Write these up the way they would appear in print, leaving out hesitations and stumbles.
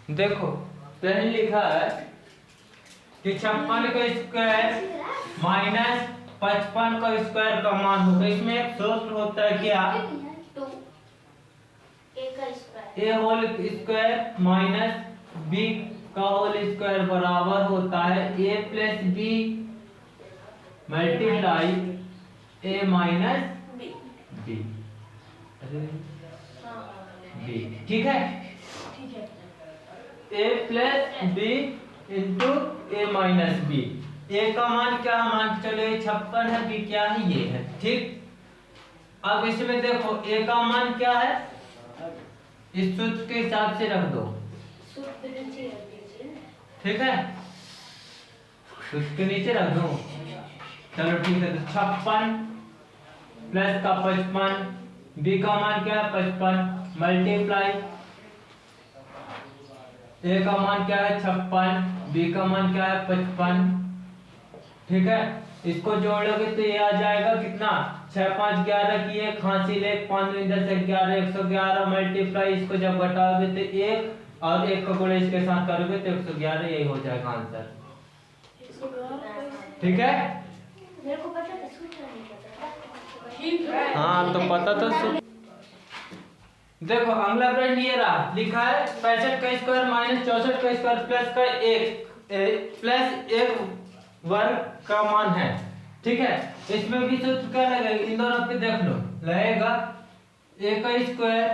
देखो पहले लिखा है कि 56 का स्क्वायर माइनस 55 का स्क्वायर का मान होगा। इसमें एक सूत्र होता है क्या, ए होल स्क्वायर माइनस बी का होल स्क्वायर बराबर होता है ए प्लस बी मल्टीप्लाई ए माइनस बी। ठीक है, ए प्लस बी इंटू ए माइनस बी। ए का मान क्या है, मान के चलो ये 56 है, बी क्या है ये है। ठीक, अब इसमें देखो ए का मान क्या है, इस सूत्र के हिसाब से रख दो। ठीक है, सूत्र के नीचे रख दो। चलो ठीक है, तो 56 प्लस का 55, बी का मान क्या है 55 मल्टीप्लाई ए का मान क्या है 56, बी का मान क्या है 55। ठीक है, इसको जोड़ोगे तो ये आ जाएगा कितना, 6 5 11 की एक खांसी ले 5 10 11 111 मल्टीप्लाई इसको जब घटाओगे तो 1 और 1 का गुणा इसके साथ करोगे तो 111, यही हो जाएगा आंसर। ठीक है, मेरे को पता था, सूत्र नहीं पता। ठीक है, हाँ तो पता तो। देखो अगला प्रश्न ये रहा, लिखा है 65 का स्क्वायर माइनस 64 का स्क्वायर प्लस का प्लस 1 वर्ग का मान है। ठीक है, इसमें भी सूत्र क्या लगेगा, इन दोनों पे देख लो, लगेगा ए का स्क्वायर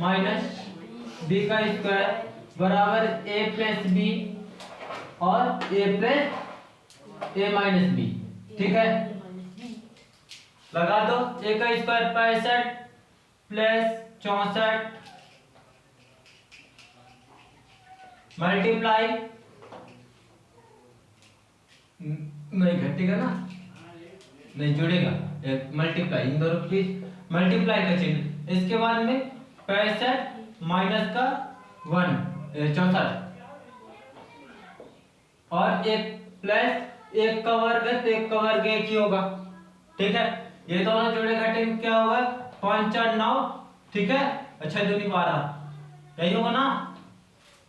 माइनस बी का स्क्वायर बराबर ए प्लस बी और ए प्लस ए माइनस बी। ठीक है, लगा दो। ए का स्क्वायर 65 प्लस 64 मल्टीप्लाई, नहीं घटेगा ना, नहीं जुड़ेगा, मल्टीप्लाई, इन दोनों की मल्टीप्लाई का चिन्ह। इसके बाद में 65 माइनस का 64 और एक प्लस 1 का वर्ग है तो 1 का वर्ग 1 ही होगा। ठीक है, ये दोनों जोड़े घटे क्या होगा 5 4 9। ठीक है, अच्छा 2 12, यही होगा ना,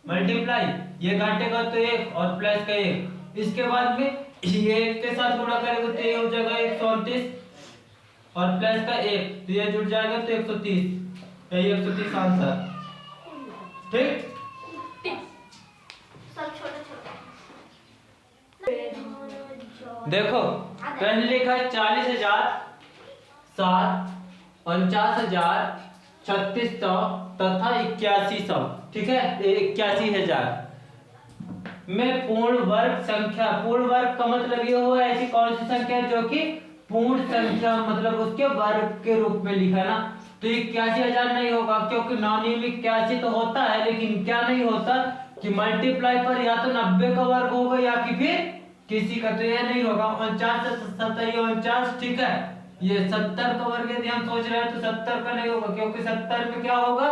मल्टीप्लाई ये घटेगा तो 1 और प्लस का 1। इसके बाद में ये 1 के साथ गुणा करेंगे तो ये हो जाएगा 134 और प्लस का 1 तो ये जुड़ जाएगा तो 130, यही 130 आंसर। ठीक, सब छोटा छोटा। देखो पहले लिखा है 40,000 7 49,000 3600 तथा 8100। ठीक है, 81,000 में पूर्ण वर्ग संख्या, पूर्ण वर्ग का मतलब ये हुआ ऐसी कौन सी संख्या जो कि पूर्ण संख्या मतलब उसके वर्ग के रूप में लिखा है ना, तो 81,000 नहीं होगा क्योंकि नॉनी में 81 तो होता है, लेकिन क्या नहीं होता कि मल्टीप्लाई पर या तो 90 का वर्ग होगा या कि फिर किसी का, तो ये नहीं होगा। 49 से 49। ठीक है, ये 70 का वर्ग यदि हम सोच रहे हैं तो 70 का नहीं होगा क्योंकि 70 में क्या होगा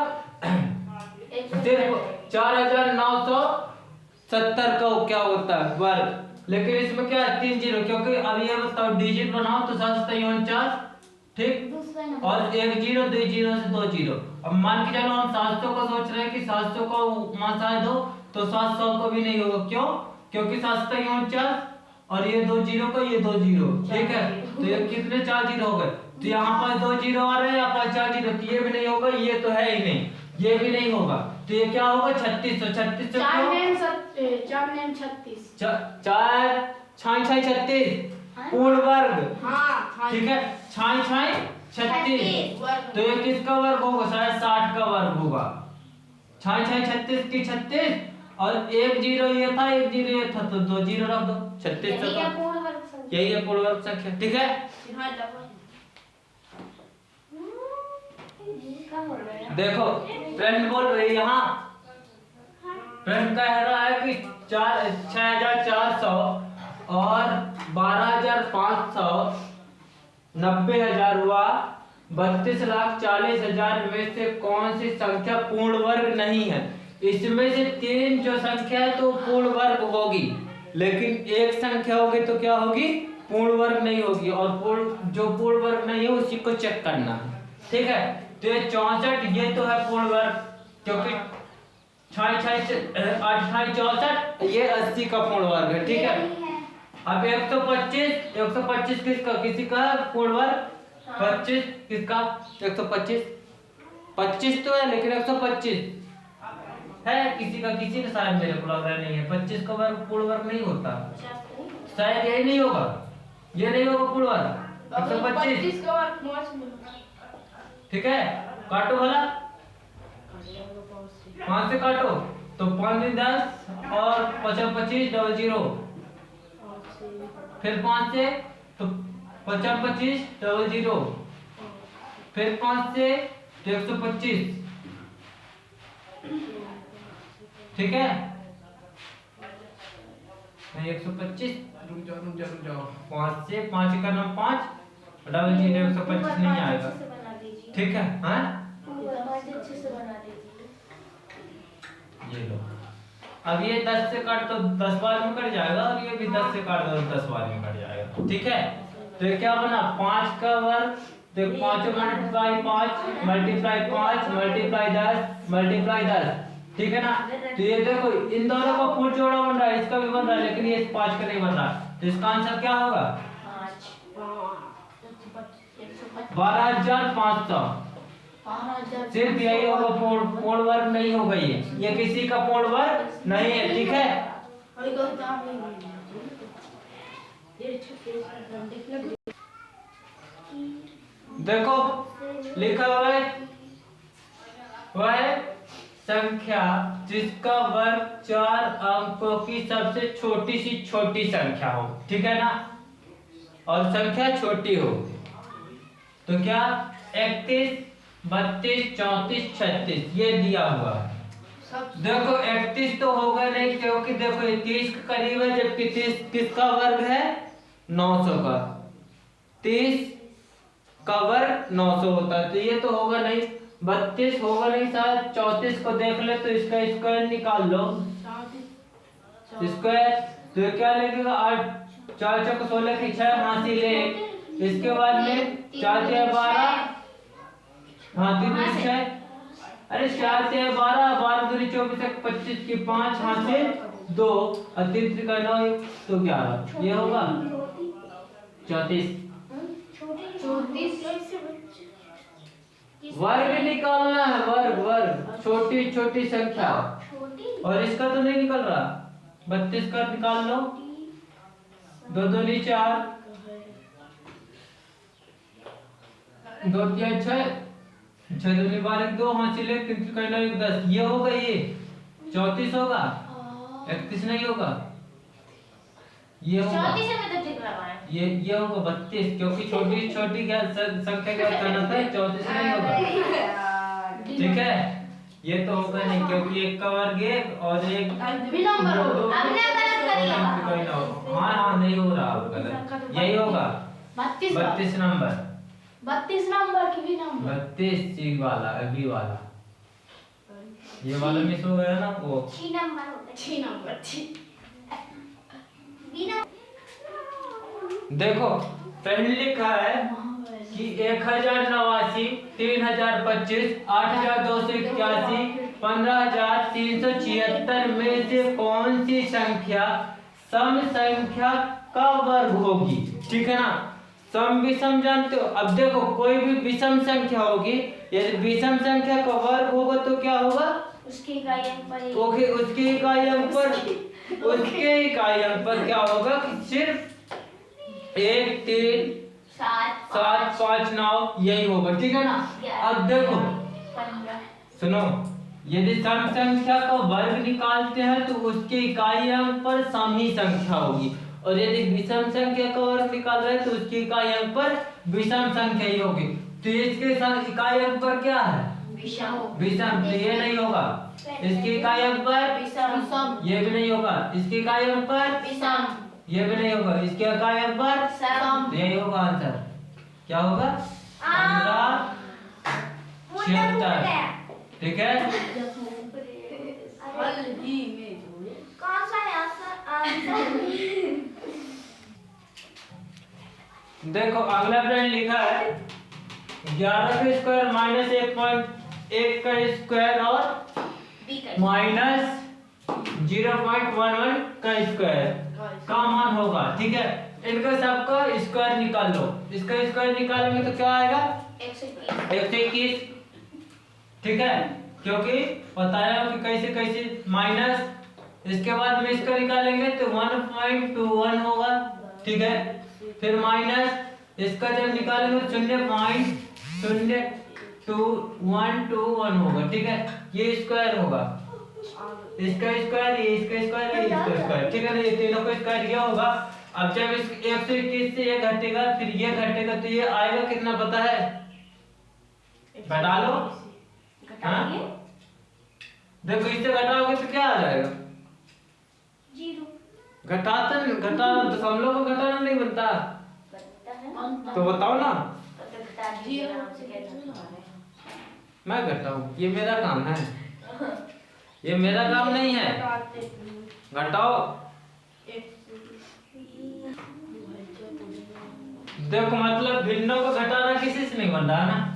सिर्फ 4970 का क्या होता है वर्ग, लेकिन इसमें क्या है 3 जीरो, क्योंकि अब ये बताओ डिजिट बनाओ तो 749। ठीक, और 1 जीरो 2 जीरो से 2 जीरो। अब मान के चलो हम 700 का सोच रहे हैं कि 700 को मासाए दो तो 700 को भी नहीं होगा, क्यों, क्योंकि 749 और ये 2 जीरो का ये 2 जीरो। ठीक है, तो ये कितने 4 जीरो हो गए, तो यहाँ पर 2 जीरो आ रहे हैं, यहाँ पर 4 जीरो, तो ये भी नहीं होगा, ये तो है ही नहीं, ये भी नहीं होगा, तो ये क्या होगा 3600। 3600 4 6 36 पूर्ण वर्ग। ठीक है, 6 6 36, तो ये किसका वर्ग होगा, शायद 60 का वर्ग होगा। 6 6 36 की 36 और 1 जीरो ये था 1 जीरो ये था तो 2 जीरो रख दो, 3600 यही है पूर्ण वर्ग संख्या। ठीक है, देखो प्रश्न बोल रही है यहाँ, प्रश्न कह रहा है कि 6400 और 12,500 90,000 हुआ 32,40,000 में से कौन सी संख्या पूर्ण वर्ग नहीं है। इसमें से 3 जो संख्या है तो पूर्ण वर्ग होगी, लेकिन एक संख्या होगी तो क्या होगी, पूर्ण वर्ग नहीं होगी, और जो पूर्ण वर्ग नहीं है उसी को चेक करना है। ठीक है, तो ये 64 ये तो है पूर्ण वर्ग, क्योंकि अट्ठाईस 64 ये 80 का पूर्ण वर्ग है, ठीक है। अब 125 किसका, किसी का पूर्ण वर्ग 25 किसका 125 25 तो है लेकिन 125 है किसी का, किसी का शायद मेरे को लग रहा नहीं है 25 का वर्ग पूर्ण वर्ग नहीं होता, शायद यही नहीं होगा, ये नहीं होगा पूर्ण वर्ग 125 का वर्ग 5 ठीक है। काटो भला 5 से काटो तो 5 दिन 10 और 25 डबल 0 फिर 5 से तो 25 डबल 0 फिर 5 से 125 ठीक है। नहीं 125 रुक जाओ 5 से 5 का नाम 5 डबल 0 125 नहीं आएगा, ठीक है। हाँ ये लो, अब ये 10 से काट तो 10 बार में कट जाएगा और ये भी 10 से काट दो तो 10 बार में कट जाएगा, ठीक है। तो ये क्या बना 5 का वर्ग, तो 5 मल्टीप्लाई 5 मल्टीप्लाई 5 मल्टीप्लाई 10 मल्टीप्लाई 10 ठीक है ना। तो ये देखो इन दोनों का फुल जोड़ा बन रहा है, इसका भी बन रहा है लेकिन ये 5 का नहीं बन रहा, तो इसका आंसर क्या होगा 12,500 सिर्फ यही होगा, पूर्ण वर्ग नहीं होगा, ये किसी का पूर्ण वर्ग नहीं है, ठीक है। देखो लिखा हुआ है वह संख्या जिसका वर्ग 4 अंकों की सबसे छोटी सी छोटी संख्या हो, ठीक है ना, और संख्या छोटी हो तो क्या 31 32 34 36 ये दिया हुआ है। देखो 31 तो होगा नहीं क्योंकि देखो ये 30 के करीब है, जबकि 30 किसका वर्ग है 900 का, 30 का वर्ग 900 होता है तो ये तो होगा नहीं, 32 होगा नहीं शायद, 34 को देख ले तो इसका स्क्वायर निकाल लो, स्क्वायर तो क्या लगेगा 8 4 चौक 16 की 6 हाथी ले, इसके बाद में 4 6 12 हाथी दूरी 6, अरे 4 से 12 12 दूरी 24 25 की 5 हाथ से 2 और 3 का 9 तो 11 ये होगा 34 वर्ग निकालना है, वर्ग वर्ग छोटी छोटी संख्या, और इसका तो नहीं निकल रहा 32 का निकाल लो, 2 दूनी 4 2 3 6 6 दूनी 12 2 हासिल 3 का 9 10 ये होगा, ये 34 होगा 31 नहीं होगा, ये होगा ये होगा 32 क्योंकि छोटी छोटी संख्या का करना था 34 नहीं होगा, ठीक है। ये तो होगा नहीं क्योंकि एक का वर्ग एक और एक हाँ हाँ नहीं हो रहा गलत, यही होगा 32 नंबर 32 की भी नंबर 32 सी वाला अभी वाला ये वाला मिस हो गया ना, वो 6 नंबर होता है 6 नंबर देखो पहले लिखा है कि 1089 3025 8281 15376 में से कौन सी संख्या सम संख्या का वर्ग होगी, ठीक है ना। सम विषम जानते हो, अब देखो कोई भी विषम संख्या होगी, यदि विषम संख्या का वर्ग होगा तो क्या होगा उसके इकाई अंक पर उसके इकाई अंक पर क्या होगा कि सिर्फ 1 3 7 5 9 यही होगा, ठीक है ना। अब देखो 15 सुनो, यदि सम संख्या का वर्ग निकालते हैं तो उसके इकाई अंक पर सम ही संख्या होगी, और यदि विषम संख्या का वर्ग निकाल रहे हैं तो उसके इकाई अंक पर विषम संख्या ही होगी, तो इसके साथ इकाई अंक पर क्या है विषम, तो ये नहीं होगा, इसके इकाई अंक पर ये भी नहीं होगा, इसके इकाई अंक पर ये भी नहीं होगा, इसके इकाई अंक पर तो यही होगा आंसर, क्या होगा 1576, ठीक है। कौन सा है आंसर देखो अगला प्रश्न लिखा है 11 का स्क्वायर माइनस 1.1 का स्क्वायर और बी का माइनस 0.11 का स्क्वायर का मान होगा। ठीक है, इनका सबका स्क्वायर निकाल लो। इसका स्क्वायर निकालेंगे तो क्या आएगा 121। ठीक है, क्योंकि बताया कि कैसे कैसे माइनस, इसके बाद में इसका निकालेंगे तो 1.21 होगा। ठीक है, फिर माइनस इसका जब निकालेंगे 0.02121 होगा। ठीक है, ये स्क्वायर होगा, इसका स्क्वायर, ये इसका स्क्वायर, ये इसका स्क्वायर। ठीक है ना, ये तीनों का स्क्वायर ये होगा। अब जब इस 121 से ये घटेगा फिर ये घटेगा तो ये आएगा कितना पता है, घटा लो। हाँ? देखो इससे घटाओगे तो क्या आ जाएगा, 0 घटाना दशमलव को घटाना नहीं बनता, तो बताओ ना। मैं घटाऊं, ये मेरा काम है, ये मेरा काम नहीं है। घटाओ, देखो मतलब भिन्नों को घटाना किसी से नहीं बन रहा ना।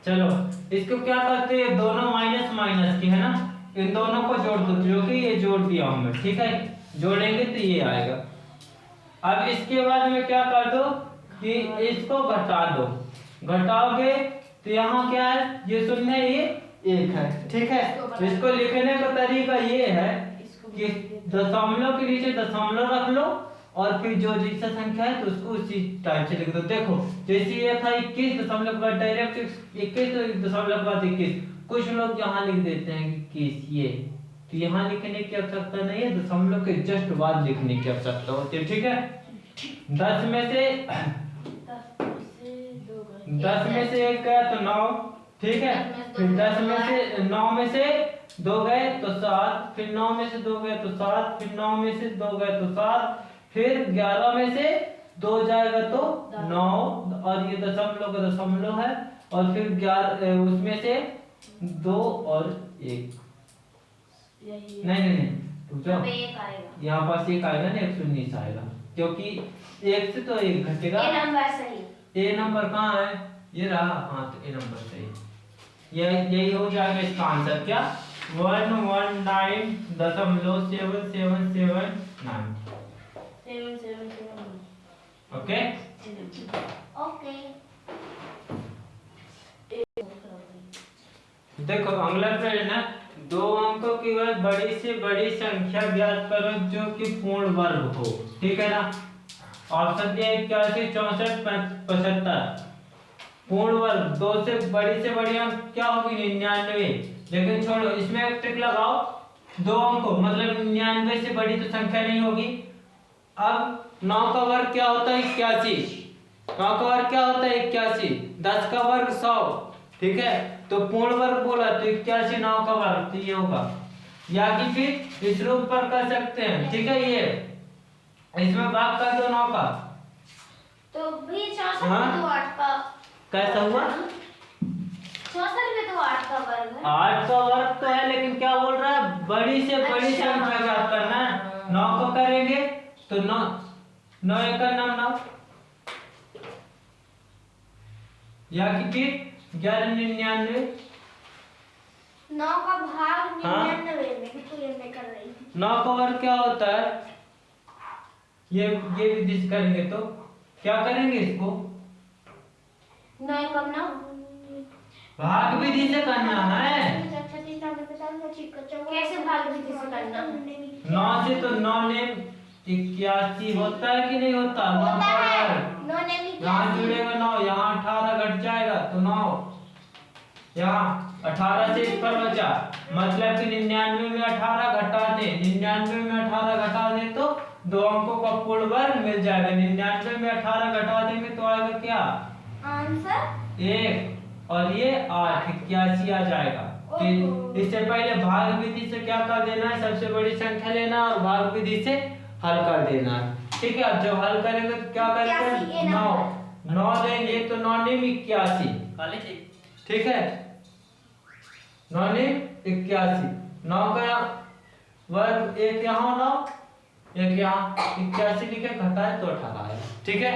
चलो इसको क्या करते हैं, दोनों माइनस माइनस की है ना, इन दोनों को जोड़ दो, जो कि ये जोड़ दिया हूं मैं। ठीक है, जोड़ेंगे तो ये आएगा। अब इसके बाद में क्या कर दो कि इसको घटा दो, घटाओगे तो यहाँ क्या है, ये शून्य ये 1 है। ठीक है, इसको लिखने का तरीका ये है कि दशमलव के नीचे दशमलव रख लो और फिर जो जिसका संख्या है तो उसको उसी टाइप से लिख दो। देखो जैसे ये था 21 दशमलव बाद डायरेक्ट 21 दशमलव बाद 21, कुछ लोग यहाँ लिख देते हैं कि 21 ये, तो यहाँ लिखने की आवश्यकता नहीं है, दशमलव के जस्ट बाद लिखने की आवश्यकता होती है। ठीक है, 10 में से 1 गया तो 9। ठीक है, फिर 10 में से 9 में से 2 गए तो 7, फिर 9 में से 2 गए तो 7, फिर 9 में से 2 गए तो 7, फिर 11 में से 2 जाएगा तो 9, और ये दशमलव का दशमलव है, और फिर 11 उसमें से 2 और 1 नहीं रुक जाओ, यहाँ पास 1 आएगा ना, 119 आएगा, क्योंकि 1 से तो 1 घटेगा। ए नंबर कहाँ है, ये रहा, हाँ तो ए नंबर सही, यही हो जाएगा इसका आंसर। क्या 119.7779। Okay okay. देखो अगला प्रश्न है, 2 अंकों की वह बड़ी से बड़ी संख्या ज्ञात करो जो कि पूर्ण वर्ग हो। ठीक है ना, ऑप्शन ए 81 64 75। पूर्ण वर्ग 2 से बड़ी अंक क्या होगी 99, लेकिन छोड़ो इसमें एक टिक लगाओ, 2 अंकों मतलब 99 से बड़ी तो संख्या नहीं होगी। अब 9 का वर्ग क्या होता है 81, 9 का वर्ग क्या होता है 81, 10 का वर्ग 100। ठीक है, तो पूर्ण वर्ग बोला तो 81 9 का वर्ग तो ये होगा, या कि फिर इस रूप पर कर सकते हैं। ठीक है, ये इसमें भाग कर दो 9 का, तो भी 64 हाँ? में तो 8 का कैसा हुआ, 64 में तो 8 का वर्ग है। 8 का वर्ग तो है, लेकिन क्या बोल रहा है बड़ी से बड़ी अच्छा, संख्या ज्ञात करना है। 9 को करेंगे तो 9 एक का नाम 9, या कि फिर 1199। 9 का भाग हाँ? 99 में, तो ये मैं कर रही हूँ। 9 का वर्ग क्या होता है, ये विधि से करेंगे तो क्या करेंगे, इसको 9 कम 9 भाग विधि से करना है। कैसे भाग विधि से करना है? 9 से तो 9 ने 81 होता है कि नहीं होता, 9 होता का है। वर्ग 9 ने भी यहाँ जुड़ेगा 9, यहाँ 18 घट जाएगा तो 9, यहाँ 18 से इस पर बचा, मतलब कि 99 में 18 घटा दे, 99 में 18 घटा दे तो 2 अंकों का पूर्ण वर्ग मिल जाएगा। 99 में 18 घटा देंगे तो आएगा क्या आंसर 1, और ये 8 81 आ जाएगा। कि इससे पहले भाग विधि से क्या कर देना है, सबसे बड़ी संख्या लेना और भाग विधि से हल कर देना है। ठीक है, अब जब हल करेंगे तो क्या करेंगे 9 लेंगे तो 9 ने 81। ठीक है, 9 ने 81, 9 का वर्ग 1 यहाँ 9 1 यहाँ 81 लिखे, घटाए तो 18 है। ठीक है,